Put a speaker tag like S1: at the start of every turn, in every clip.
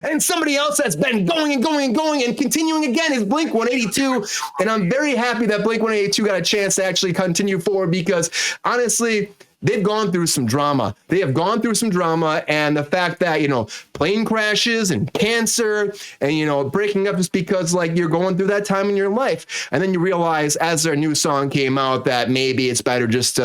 S1: And somebody else that's been going and going and going and continuing again is Blink 182. And I'm very happy that Blink 182 got a chance to actually continue forward because honestly, they've gone through some drama. They have gone through some drama. And the fact that, plane crashes and cancer and, breaking up is because like you're going through that time in your life. And then you realize as their new song came out that maybe it's better just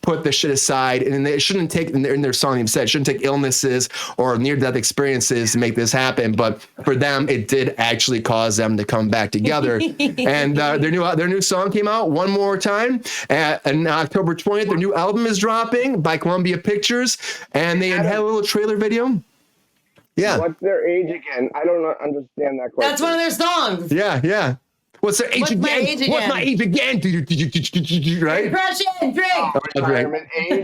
S1: put the shit aside, and they shouldn't take in their song they've said shouldn't take illnesses or near-death experiences to make this happen. But for them, it did actually cause them to come back together. And their new song came out one more time on October 20th. Their new album is dropping by Columbia Pictures, and they had a little trailer video. Yeah.
S2: What's their age again? I don't understand that question.
S3: That's one of their songs.
S1: Yeah. What's their age again? What's my age again? Right?
S3: Depression, drink.
S2: Retirement age.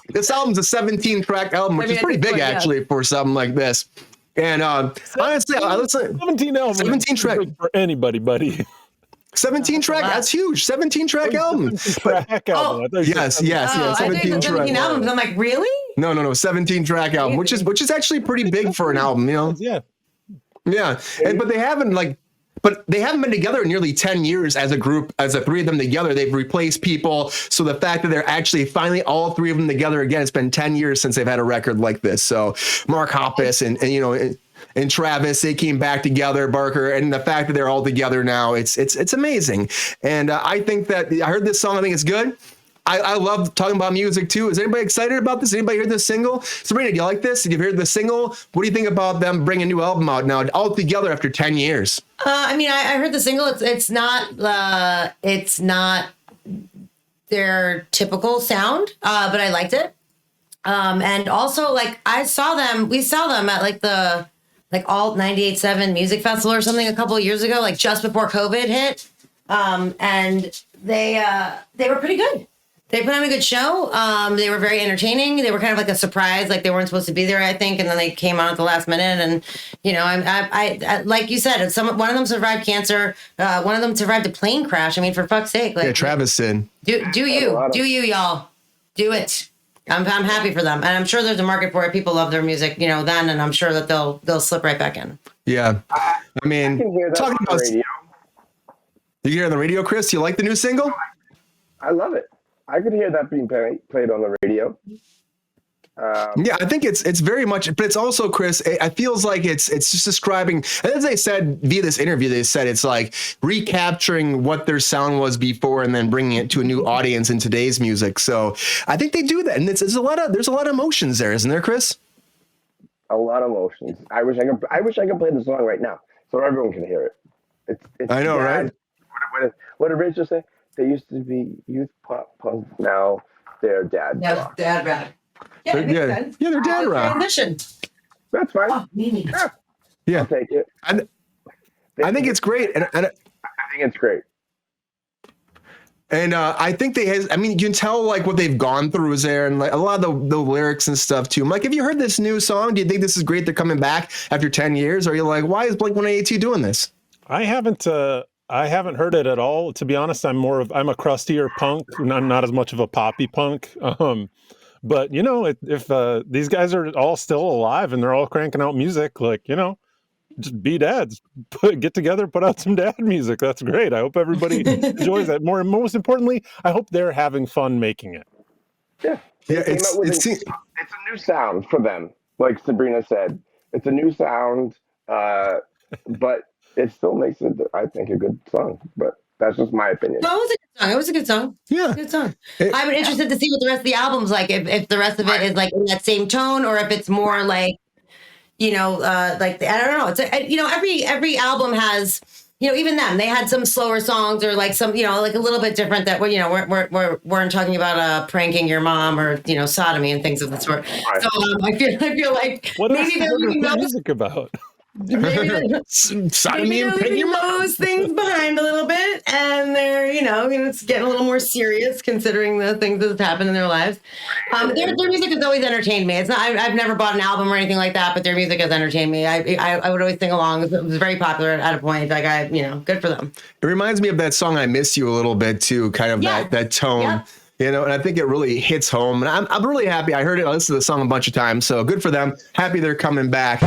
S1: This album's a 17-track album, which is pretty big actually for something like this. And honestly, I listen.
S4: 17 albums.
S1: 17 track
S4: for anybody, buddy.
S1: 17 track. That's huge. 17 track album. Yes.
S3: I
S1: 17
S3: track albums. I'm like, really?
S1: No. 17 track album, which is actually pretty big for an album. Yeah. But they haven't been together in nearly 10 years as a group, as the three of them together. They've replaced people. So the fact that they're actually finally all three of them together again, it's been 10 years since they've had a record like this. So Mark Hoppus and Travis, they came back together, Barker, and the fact that they're all together now, it's amazing. And I think that I heard this song. I think it's good. I love talking about music too. Is anybody excited about this? Anybody heard this single? Sabrina, do you like this? Did you hear the single? What do you think about them bringing a new album out now, all together after 10 years?
S3: I heard the single. It's not their typical sound, but I liked it. And also, we saw them at the Alt 98.7 Music Festival or something a couple of years ago, just before COVID hit. And they were pretty good. They put on a good show. They were very entertaining. They were kind of like a surprise, they weren't supposed to be there, I think, and then they came on at the last minute. And I like you said, one of them survived cancer. One of them survived a plane crash. I mean, for fuck's sake,
S1: Travis did.
S3: Do you, y'all, do it. I'm happy for them, and I'm sure there's a market for it. People love their music, then, and I'm sure that they'll slip right back in.
S1: Yeah, I mean, talking about radio. You hear on the radio, Chris? You like the new single?
S2: I love it. I could hear that being played on the radio.
S1: Yeah, I think it's very much, but it's also, Chris, it feels like it's just describing, as they said via this interview, they said it's like recapturing what their sound was before and then bringing it to a new audience in today's music. So I think they do that, and there's a lot of emotions there, isn't there, Chris?
S2: A lot of emotions. I wish I could play the song right now so everyone can hear it. It's
S1: I know, right?
S2: What did Rachel say? They used to be youth pop punk. Now they're dad rock.
S3: Dad rock. Yeah, it makes sense.
S1: Yeah, they're dad rock.
S3: Transition.
S2: That's fine.
S3: Oh,
S1: yeah.
S2: I'll take it.
S1: I think it's great. And
S2: I think it's great.
S1: And I think you can tell what they've gone through is there, and a lot of the lyrics and stuff too. I'm like, have you heard this new song? Do you think this is great? They're coming back after 10 years? Or are you like, why is Blink 182 doing this?
S4: I haven't heard it at all. To be honest, I'm a crustier punk, not as much of a poppy punk. But if these guys are all still alive and they're all cranking out music, just be dads, get together, put out some dad music. That's great. I hope everybody enjoys that. Most importantly, I hope they're having fun making it.
S2: Yeah,
S1: it's
S2: a new sound for them. Like Sabrina said, it's a new sound, but it still makes it, I think, a good song. But that's just my opinion.
S3: No, it was a good song.
S1: Yeah.
S3: Good song. I'm interested to see what the rest of the album's like. If the rest of it is in that same tone, or if it's more I don't know. It's every album has, even them, they had some slower songs or some, a little bit different that weren't talking about pranking your mom or, sodomy and things of the sort. Right. So I feel like
S4: what
S3: maybe they're leaving
S4: music about.
S1: Sodomy and pranking your mom.
S3: Those things behind a little bit, and they're it's getting a little more serious considering the things that have happened in their lives. Their music has always entertained me. It's not I've never bought an album or anything like that, but their music has entertained me. I would always sing along. It was very popular at a point. Good for them.
S1: It reminds me of that song "I Miss You" a little bit too. Kind of that tone. You know, and I think it really hits home. And I'm really happy. I heard it. I listened to the song a bunch of times. So good for them. Happy they're coming back.